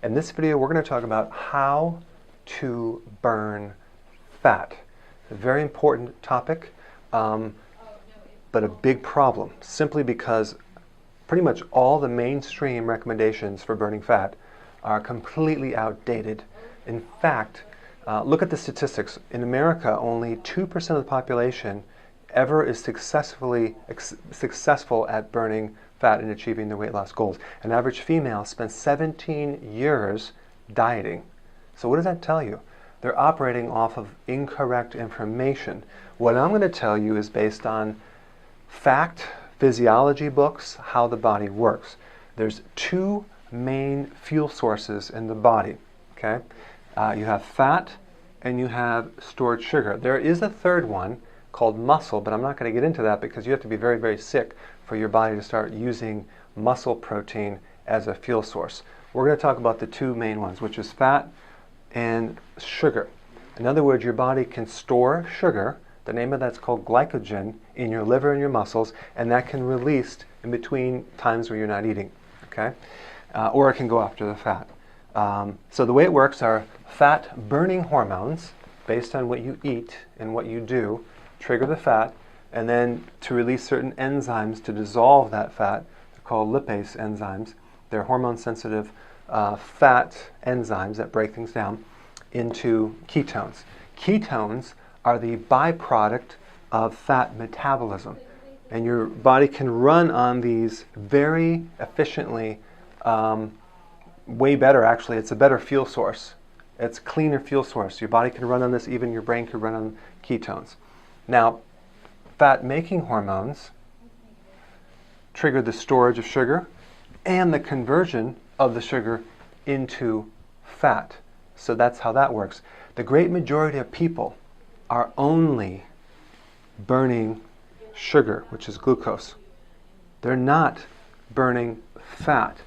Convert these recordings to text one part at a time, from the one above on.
In this video, we're going to talk about how to burn fat. A very important topic, but a big problem, simply because pretty much all the mainstream recommendations for burning fat are completely outdated. In fact, look at the statistics. In America, only 2% of the population ever is successful at burning fat and achieving their weight loss goals. An average female spends 17 years dieting. So what does that tell you? They're operating off of incorrect information. What I'm going to tell you is based on fact, physiology books, how the body works. There's two main fuel sources in the body. Okay, you have fat and you have stored sugar. There is a third one called muscle, but I'm not going to get into that because you have to be very, very sick for your body to start using muscle protein as a fuel source. We're going to talk about the two main ones, which is fat and sugar. In other words, your body can store sugar, the name of that's called glycogen, in your liver and your muscles, and that can release in between times where you're not eating, okay? Or it can go after the fat. So the way it works are fat-burning hormones, based on what you eat and what you do, trigger the fat, and then to release certain enzymes to dissolve that fat. They're called lipase enzymes. They're hormone-sensitive fat enzymes that break things down into ketones. Ketones are the byproduct of fat metabolism, and your body can run on these very efficiently, way better actually. It's a better fuel source. It's a cleaner fuel source. Your body can run on this, even your brain can run on ketones. Now, fat-making hormones trigger the storage of sugar and the conversion of the sugar into fat. So that's how that works. The great majority of people are only burning sugar, which is glucose. They're not burning fat.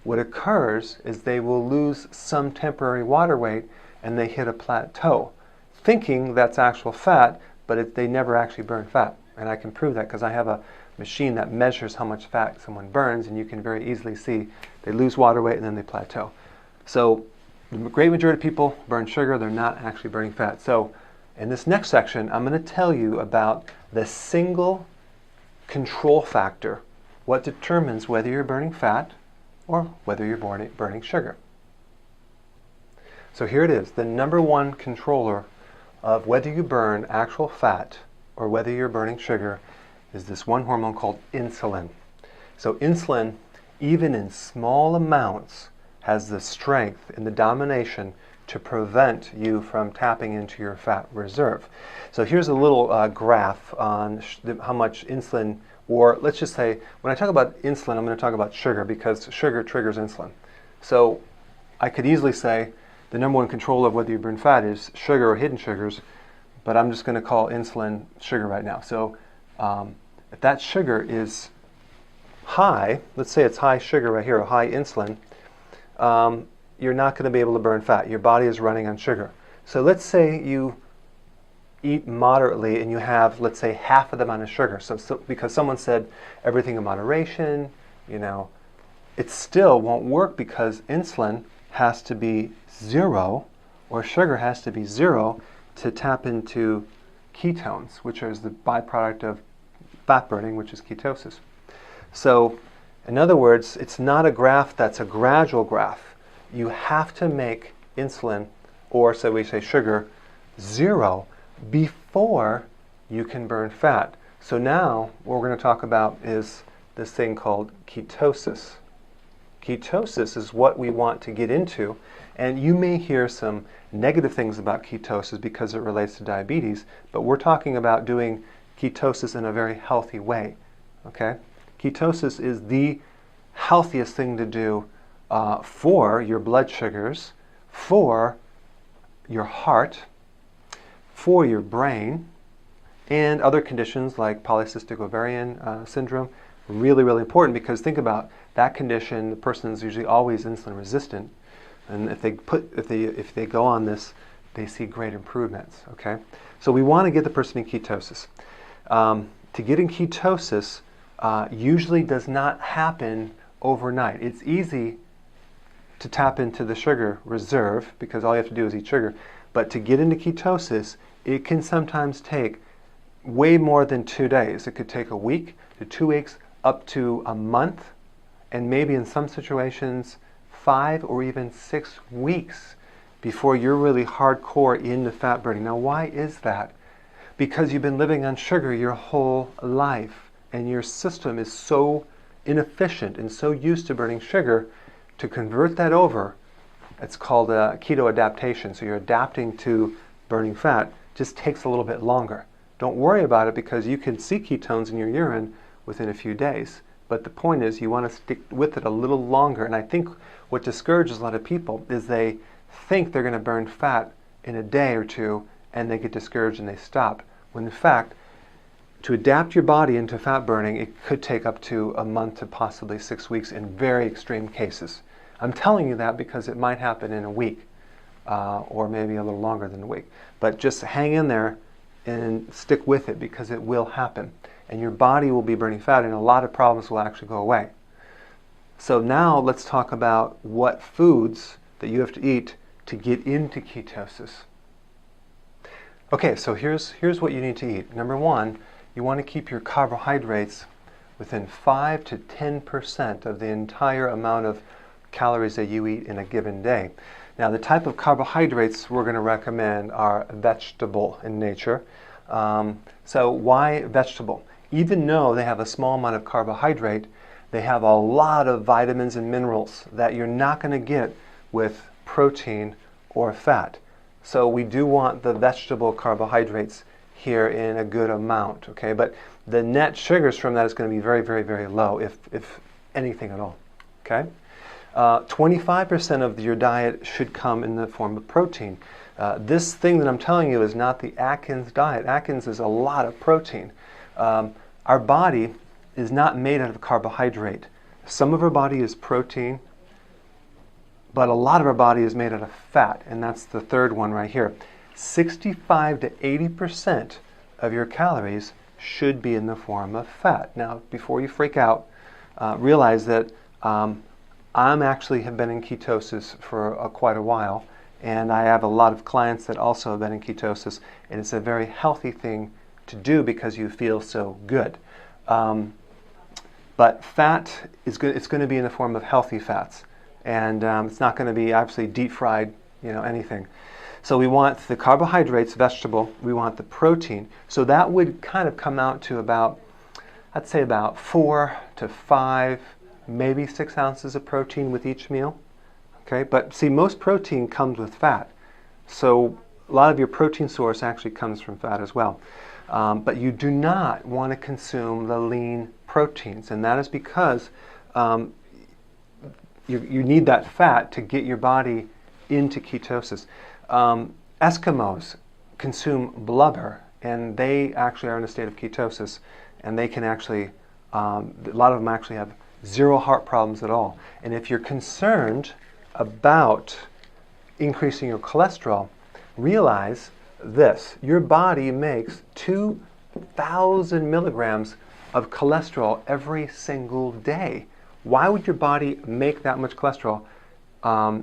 What occurs is they will lose some temporary water weight and they hit a plateau, thinking that's actual fat, but they never actually burn fat. And I can prove that because I have a machine that measures how much fat someone burns, and you can very easily see they lose water weight and then they plateau. So the great majority of people burn sugar, they're not actually burning fat. So in this next section, I'm going to tell you about the single control factor, what determines whether you're burning fat or whether you're burning sugar. So here it is, the number one controller of whether you burn actual fat or whether you're burning sugar is this one hormone called insulin. So insulin, even in small amounts, has the strength and the domination to prevent you from tapping into your fat reserve. So here's a little graph on how much insulin, or let's just say, when I talk about insulin, I'm going to talk about sugar because sugar triggers insulin. So I could easily say the number one control of whether you burn fat is sugar or hidden sugars, but I'm just going to call insulin sugar right now. So if that sugar is high, let's say it's high sugar right here, or high insulin, you're not going to be able to burn fat. Your body is running on sugar. So let's say you eat moderately and you have, let's say, half of the amount of sugar. So because someone said everything in moderation, it still won't work because insulin has to be 0 or sugar has to be 0 to tap into ketones, which is the byproduct of fat burning, which is ketosis. So in other words, it's not a graph that's a gradual graph. You have to make insulin, or so we say sugar, 0 before you can burn fat. So now what we're going to talk about is this thing called ketosis. Ketosis is what we want to get into, and you may hear some negative things about ketosis because it relates to diabetes, but we're talking about doing ketosis in a very healthy way. Okay? Ketosis is the healthiest thing to do for your blood sugars, for your heart, for your brain, and other conditions like polycystic ovarian syndrome. Really, really important, because think about that condition. The person is usually always insulin resistant, and if they go on this, they see great improvements. Okay, so we want to get the person in ketosis. To get in ketosis usually does not happen overnight. It's easy to tap into the sugar reserve, because all you have to do is eat sugar. But to get into ketosis, it can sometimes take way more than 2 days. It could take a week to 2 weeks, up to a month, and maybe in some situations 5 or even 6 weeks before you're really hardcore into fat burning. Now, why is that? Because you've been living on sugar your whole life, and your system is so inefficient and so used to burning sugar. To convert that over, it's called a keto adaptation. So you're adapting to burning fat. Just takes a little bit longer. Don't worry about it, because you can see ketones in your urine within a few days. But the point is, you want to stick with it a little longer. And I think what discourages a lot of people is they think they're going to burn fat in a day or two, and they get discouraged and they stop. When in fact, to adapt your body into fat burning, it could take up to a month to possibly 6 weeks in very extreme cases. I'm telling you that because it might happen in a week, or maybe a little longer than a week. But just hang in there and stick with it, because it will happen. And your body will be burning fat, and a lot of problems will actually go away. So now let's talk about what foods that you have to eat to get into ketosis. Okay, so here's what you need to eat. Number one, you want to keep your carbohydrates within 5 to 10% of the entire amount of calories that you eat in a given day. Now, the type of carbohydrates we're going to recommend are vegetable in nature. So why vegetable? Even though they have a small amount of carbohydrate, they have a lot of vitamins and minerals that you're not going to get with protein or fat. So we do want the vegetable carbohydrates here in a good amount, okay? But the net sugars from that is going to be very, very, very low, if anything at all, okay? 25% of your diet should come in the form of protein. This thing that I'm telling you is not the Atkins diet. Atkins is a lot of protein. Our body is not made out of carbohydrate. Some of our body is protein, but a lot of our body is made out of fat, and that's the third one right here. 65 to 80% of your calories should be in the form of fat. Now, before you freak out, realize that I'm actually have been in ketosis for quite a while, and I have a lot of clients that also have been in ketosis, and it's a very healthy thing to do because you feel so good. But fat is good. It's going to be in the form of healthy fats, and it's not going to be obviously deep fried, anything. So we want the carbohydrates, vegetable. We want the protein. So that would kind of come out to about, I'd say about 4 to 5, maybe 6 ounces of protein with each meal. Okay, but see, most protein comes with fat. So a lot of your protein source actually comes from fat as well. But you do not want to consume the lean proteins, and that is because you need that fat to get your body into ketosis. Eskimos consume blubber, and they actually are in a state of ketosis, and they can actually, a lot of them actually have 0 heart problems at all. And if you're concerned about increasing your cholesterol, realize this: your body makes 2,000 milligrams of cholesterol every single day. Why would your body make that much cholesterol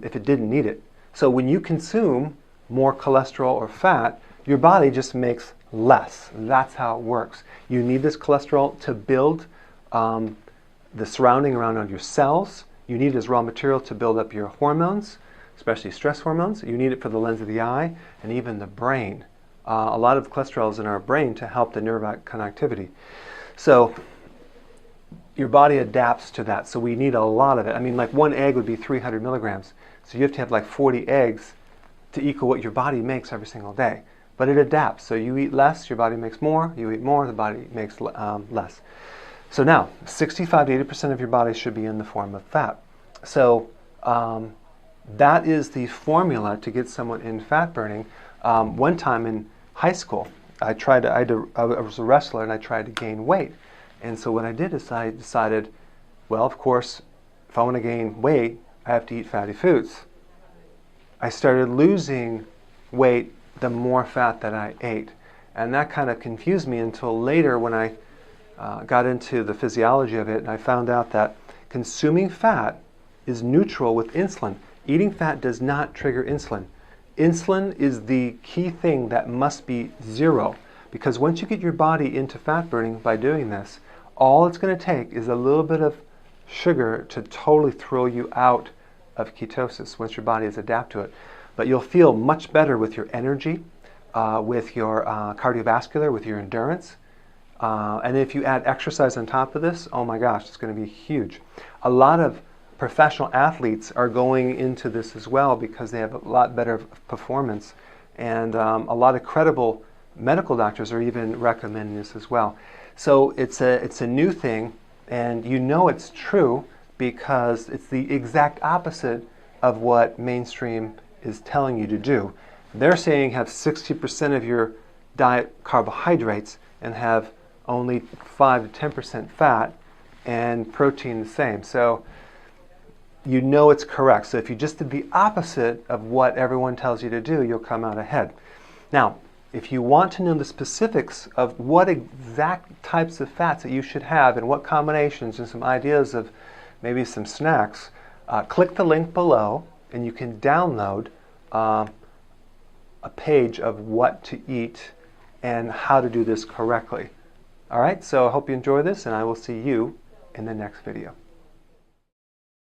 if it didn't need it? So when you consume more cholesterol or fat, your body just makes less. That's how it works. You need this cholesterol to build the surrounding around your cells. You need it as raw material to build up your hormones, especially stress hormones. You need it for the lens of the eye and even the brain. A lot of cholesterol is in our brain to help the nerve connectivity. So your body adapts to that. So we need a lot of it. I mean, like 1 egg would be 300 milligrams. So you have to have like 40 eggs to equal what your body makes every single day. But it adapts. So you eat less, your body makes more. You eat more, the body makes less. So now, 65 to 80% of your body should be in the form of fat. So that is the formula to get someone in fat burning. One time in high school, I was a wrestler and I tried to gain weight. And so what I did is I decided, well, of course, if I want to gain weight, I have to eat fatty foods. I started losing weight the more fat that I ate. And that kind of confused me until later when I got into the physiology of it, and I found out that consuming fat is neutral with insulin. Eating fat does not trigger insulin. Insulin is the key thing that must be 0, because once you get your body into fat burning by doing this, all it's going to take is a little bit of sugar to totally throw you out of ketosis once your body has adapted to it. But you'll feel much better with your energy, with your cardiovascular, with your endurance. And if you add exercise on top of this, oh my gosh, it's going to be huge. A lot of professional athletes are going into this as well because they have a lot better performance. And a lot of credible medical doctors are even recommending this as well. So it's a new thing, and you know it's true because it's the exact opposite of what mainstream is telling you to do. They're saying have 60% of your diet carbohydrates and have only 5 to 10% fat, and protein the same. So you know it's correct. So if you just did the opposite of what everyone tells you to do, you'll come out ahead. Now, if you want to know the specifics of what exact types of fats that you should have and what combinations and some ideas of maybe some snacks, click the link below and you can download a page of what to eat and how to do this correctly. All right, so I hope you enjoy this, and I will see you in the next video.